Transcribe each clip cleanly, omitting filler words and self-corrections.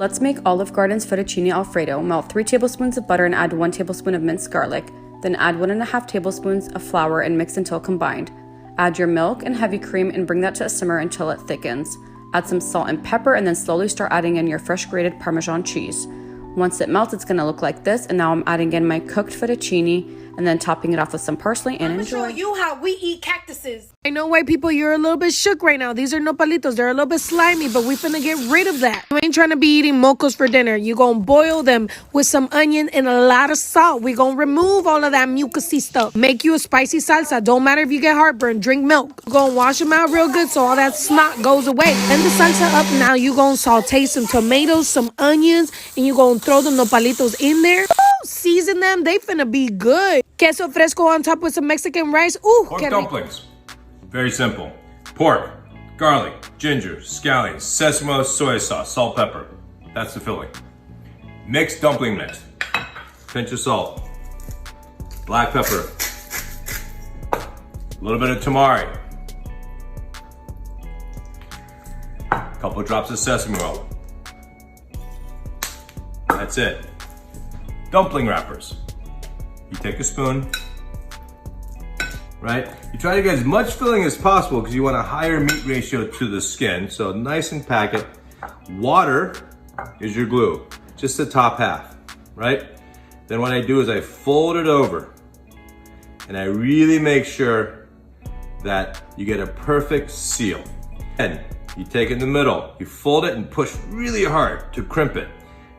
Let's make Olive Garden's fettuccine alfredo. Melt 3 tablespoons of butter and add 1 tablespoon of minced garlic. Then add 1.5 tablespoons of flour and mix until combined. Add your milk and heavy cream and bring that to a simmer until it thickens. Add some salt and pepper and then slowly start adding in your fresh grated Parmesan cheese. Once it melts, it's gonna look like this, and now I'm adding in my cooked fettuccine and then topping it off with some parsley and enjoy. I'm gonna show you how we eat cactuses. I know, white people, you're a little bit shook right now. These are nopalitos. They're a little bit slimy, but we finna get rid of that. You ain't trying to be eating mocos for dinner. You gonna boil them with some onion and a lot of salt. We gonna remove all of that mucusy stuff. Make you a spicy salsa. Don't matter if you get heartburn. Drink milk. You're gonna wash them out real good so all that snot goes away. Then the salsa up. Now you gonna saute some tomatoes, some onions, and you gonna throw the nopalitos in there. Ooh, season them. They finna be good. Queso fresco on top with some Mexican rice. Ooh, pork dumplings. Very simple. Pork, garlic, ginger, scallions, sesame, soy sauce, salt, pepper. That's the filling. Mixed dumpling mix. Pinch of salt. Black pepper. A little bit of tamari. A couple drops of sesame oil. That's it. Dumpling wrappers. You take a spoon, right? You try to get as much filling as possible because you want a higher meat ratio to the skin. So nice and pack it. Water is your glue, just the top half, right? Then what I do is I fold it over and I really make sure that you get a perfect seal. And you take it in the middle, you fold it and push really hard to crimp it.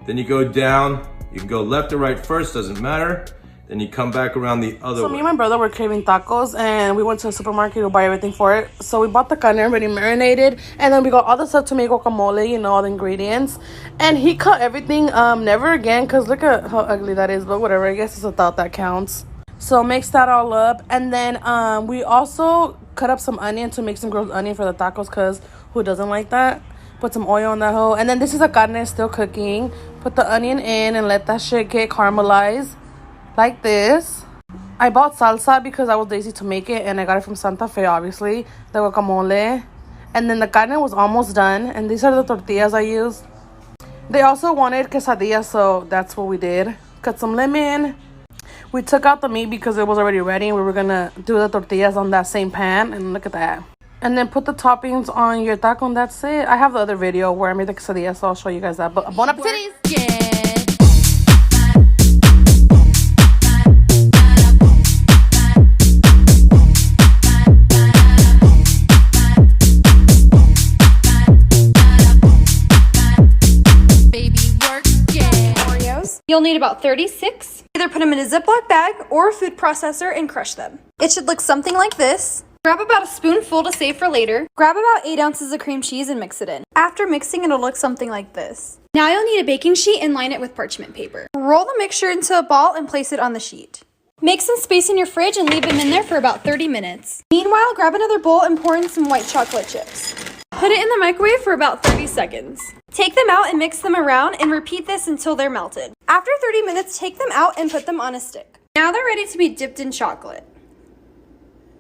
Then you go down, you can go left or right first, doesn't matter. Then you come back around the other way. So me and my brother were craving tacos and we went to the supermarket to buy everything for it. So we bought the carne already marinated and then we got all the stuff to make guacamole, you know, all the ingredients. And he cut everything, never again, because look at how ugly that is, but whatever, I guess it's a thought that counts. So mix that all up and then we also cut up some onion to make some grilled onion for the tacos because who doesn't like that? Put some oil on that hoe. And then this is the carne still cooking. Put the onion in and let that shit get caramelized. Like this. I bought salsa because I was lazy to make it and I got it from Santa Fe, obviously. The guacamole. And then the carne was almost done. And these are the tortillas I used. They also wanted quesadillas, so that's what we did. Cut some lemon. We took out the meat because it was already ready. And we were gonna do the tortillas on that same pan. And look at that. And then put the toppings on your taco and that's it. I have the other video where I made the quesadillas, so I'll show you guys that. But bon appetit! Yeah. You'll need about 36. Either put them in a Ziploc bag or a food processor and crush them. It should look something like this. Grab about a spoonful to save for later. Grab about 8 ounces of cream cheese and mix it in. After mixing, it'll look something like this. Now you'll need a baking sheet and line it with parchment paper. Roll the mixture into a ball and place it on the sheet. Make some space in your fridge and leave them in there for about 30 minutes. Meanwhile, grab another bowl and pour in some white chocolate chips. Put it in the microwave for about 30 seconds. Take them out and mix them around and repeat this until they're melted. After 30 minutes, take them out and put them on a stick. Now they're ready to be dipped in chocolate.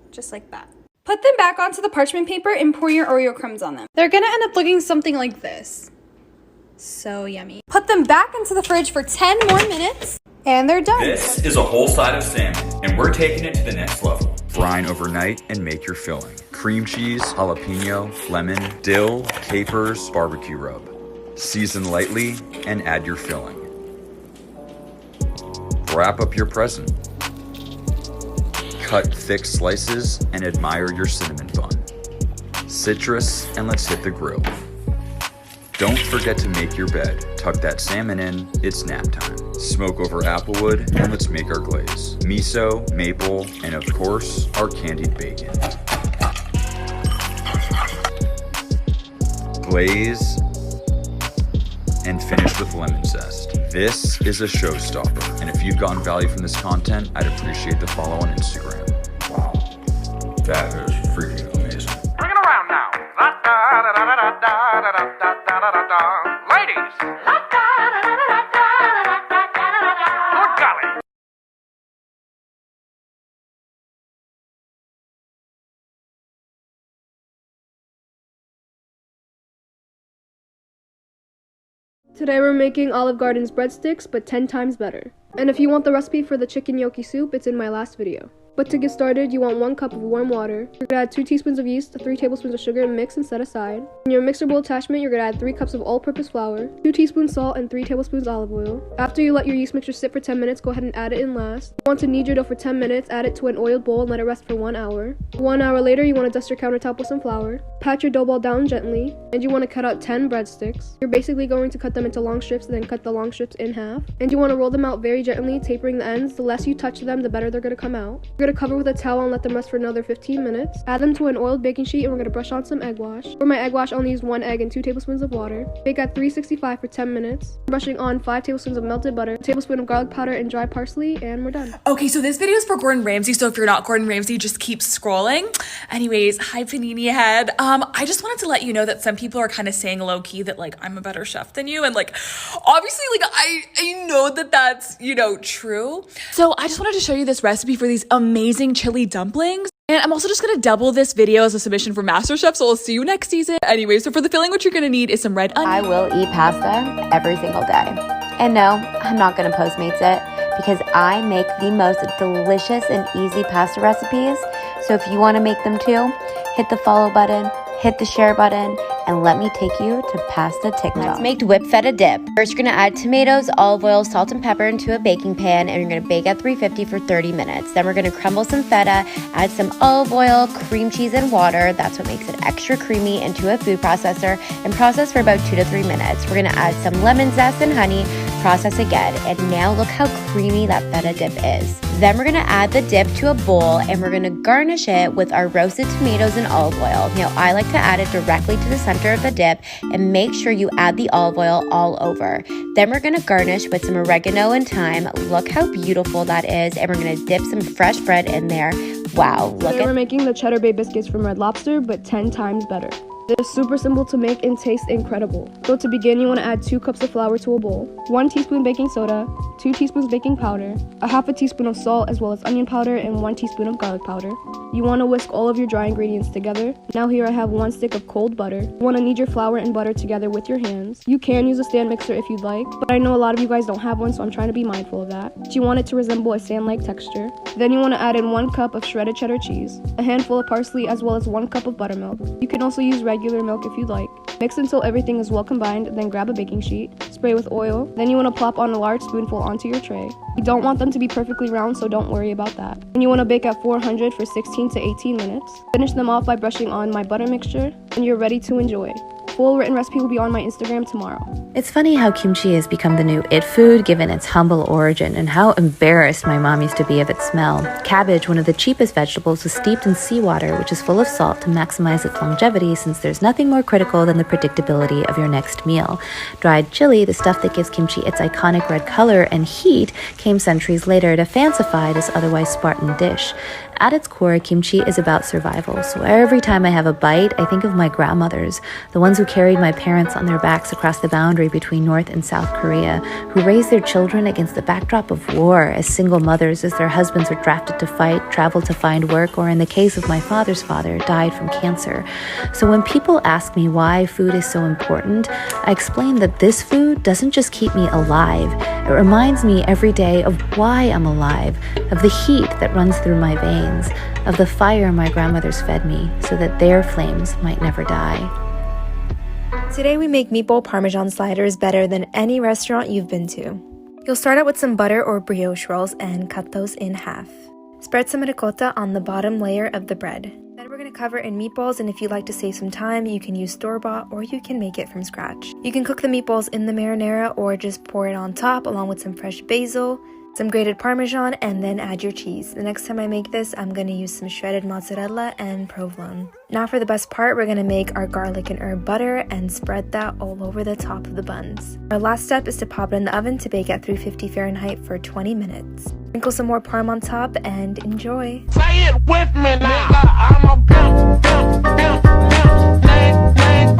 Just like that. Put them back onto the parchment paper and pour your Oreo crumbs on them. They're gonna end up looking something like this. So yummy. Put them back into the fridge for 10 more minutes and they're done. This is a whole side of salmon and we're taking it to the next level. Brine overnight and make your filling. Cream cheese, jalapeno, lemon, dill, capers, barbecue rub. Season lightly and add your filling. Wrap up your present. Cut thick slices and admire your cinnamon bun. Citrus and let's hit the grill. Don't forget to make your bed. Tuck that salmon in, it's nap time. Smoke over applewood and let's make our glaze. Miso, maple, and of course, our candied bacon. Glaze and finish with lemon zest. This is a showstopper, and if you've gotten value from this content, I'd appreciate the follow on Instagram. Wow, that is freaking amazing. Bring it around now. Ladies. Good golly. Today we're making Olive Garden's breadsticks, but 10 times better. And if you want the recipe for the chicken gnocchi soup, it's in my last video. But to get started, you want 1 cup of warm water. You're gonna add 2 teaspoons of yeast, 3 tablespoons of sugar, mix and set aside. In your mixer bowl attachment, you're gonna add 3 cups of all-purpose flour, 2 teaspoons salt, and 3 tablespoons olive oil. After you let your yeast mixture sit for 10 minutes, go ahead and add it in last. You want to knead your dough for 10 minutes, add it to an oiled bowl, and let it rest for 1 hour. 1 hour later, you want to dust your countertop with some flour. Pat your dough ball down gently, and you want to cut out 10 breadsticks. You're basically going to cut them into long strips and then cut the long strips in half. And you want to roll them out very gently, tapering the ends. The less you touch them, the better they're going to come out. You're going to cover with a towel and let them rest for another 15 minutes. Add them to an oiled baking sheet and we're going to brush on some egg wash. For my egg wash, I only used 1 egg and 2 tablespoons of water. Bake at 365 for 10 minutes. Brushing on 5 tablespoons of melted butter, a tablespoon of garlic powder and dry parsley, and we're done. Okay, so this video is for Gordon Ramsay, so if you're not Gordon Ramsay, just keep scrolling. Anyways, hi Panini Head. I just wanted to let you know that some people are kind of saying low-key that like I'm a better chef than you, and like obviously like I know that that's, you know, true. So I just wanted to show you this recipe for these amazing chili dumplings. And I'm also just going to double this video as a submission for MasterChef, so I'll see you next season. Anyway, so for the filling, what you're going to need is some red onion. I will eat pasta every single day. And no, I'm not going to Postmates it because I make the most delicious and easy pasta recipes. So if you want to make them too, hit the follow button, hit the share button, and let me take you to pasta TikTok. Let's make whipped feta dip. First, you're gonna add tomatoes, olive oil, salt, and pepper into a baking pan, and you're gonna bake at 350 for 30 minutes. Then we're gonna crumble some feta, add some olive oil, cream cheese, and water. That's what makes it extra creamy into a food processor, and process for about 2 to 3 minutes. We're gonna add some lemon zest and honey, process again, and now look how creamy that feta dip is. Then we're gonna add the dip to a bowl, and we're gonna garnish it with our roasted tomatoes and olive oil. Now, I like to add it directly to the center of the dip, and make sure you add the olive oil all over. Then we're gonna garnish with some oregano and thyme. Look how beautiful that is, and we're gonna dip some fresh bread in there. Wow, look Today we're making the Cheddar Bay biscuits from Red Lobster, but 10 times better. They're super simple to make and taste incredible. So to begin, you want to add 2 cups of flour to a bowl, 1 teaspoon baking soda, 2 teaspoons baking powder, a half a teaspoon of salt as well as onion powder, and 1 teaspoon of garlic powder. You want to whisk all of your dry ingredients together. Now here I have 1 stick of cold butter. You want to knead your flour and butter together with your hands. You can use a stand mixer if you'd like, but I know a lot of you guys don't have one, so I'm trying to be mindful of that. But you want it to resemble a sand-like texture. Then you want to add in 1 cup of shredded cheddar cheese, a handful of parsley, as well as 1 cup of buttermilk. You can also use regular milk if you'd like. Mix until everything is well combined, then grab a baking sheet, spray with oil, then you want to plop on a large spoonful onto your tray. You don't want them to be perfectly round, so don't worry about that. And you want to bake at 400 for 16 to 18 minutes. Finish them off by brushing on my butter mixture, and you're ready to enjoy. Full written recipe will be on my Instagram tomorrow. It's funny how kimchi has become the new it food given its humble origin, and how embarrassed my mom used to be of its smell. Cabbage, one of the cheapest vegetables, was steeped in seawater, which is full of salt, to maximize its longevity, since there's nothing more critical than the predictability of your next meal. Dried chili, the stuff that gives kimchi its iconic red color and heat, came centuries later to fancify this otherwise Spartan dish. At its core, kimchi is about survival, so every time I have a bite, I think of my grandmothers, the ones who carried my parents on their backs across the boundary between North and South Korea, who raised their children against the backdrop of war as single mothers as their husbands were drafted to fight, traveled to find work, or in the case of my father's father, died from cancer. So when people ask me why food is so important, I explain that this food doesn't just keep me alive. It reminds me every day of why I'm alive, of the heat that runs through my veins, of the fire my grandmothers fed me so that their flames might never die. Today we make meatball parmesan sliders better than any restaurant you've been to. You'll start out with some butter or brioche rolls and cut those in half. Spread some ricotta on the bottom layer of the bread. Then we're going to cover in meatballs, and if you'd like to save some time, you can use store-bought or you can make it from scratch. You can cook the meatballs in the marinara or just pour it on top along with some fresh basil, some grated Parmesan, and then add your cheese. The next time I make this, I'm going to use some shredded mozzarella and provolone. Now for the best part, we're going to make our garlic and herb butter and spread that all over the top of the buns. Our last step is to pop it in the oven to bake at 350 Fahrenheit for 20 minutes. Sprinkle some more parm on top and enjoy. Say it with me now. I'm a pimp, pimp, pimp, pimp,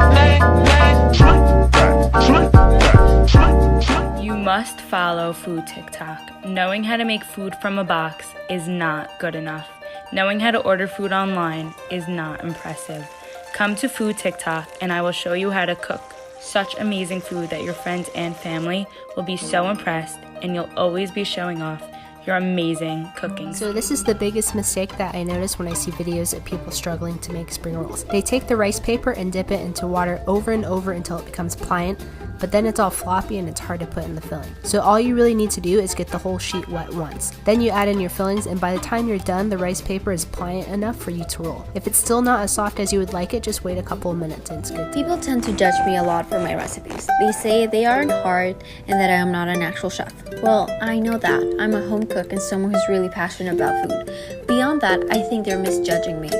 You must follow food TikTok. Knowing how to make food from a box is not good enough. Knowing how to order food online is not impressive. Come to food TikTok and I will show you how to cook, Such amazing food that your friends and family will be so impressed, and you'll always be showing off your amazing cooking. So this is the biggest mistake that I notice when I see videos of people struggling to make spring rolls. They take the rice paper and dip it into water over and over until it becomes pliant, but then it's all floppy and it's hard to put in the filling. So all you really need to do is get the whole sheet wet once. Then you add in your fillings, and by the time you're done, the rice paper is pliant enough for you to roll. If it's still not as soft as you would like it, just wait a couple of minutes and it's good. People tend to judge me a lot for my recipes. They say they aren't hard and that I am not an actual chef. Well, I know that. I'm a home cook and someone who's really passionate about food. Beyond that, I think they're misjudging me.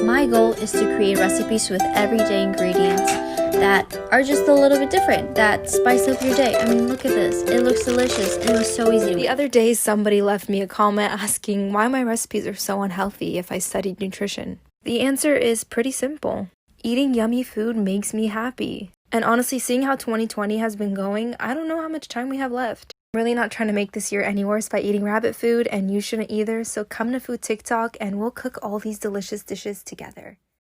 My goal is to create recipes with everyday ingredients that are just a little bit different, that spice up your day. I mean, look at this. It looks delicious and it was so easy to make. The other day, somebody left me a comment asking why my recipes are so unhealthy if I studied nutrition. The answer is pretty simple. Eating yummy food makes me happy. And honestly, seeing how 2020 has been going, I don't know how much time we have left. I'm really not trying to make this year any worse by eating rabbit food, and you shouldn't either, so come to Food TikTok and we'll cook all these delicious dishes together.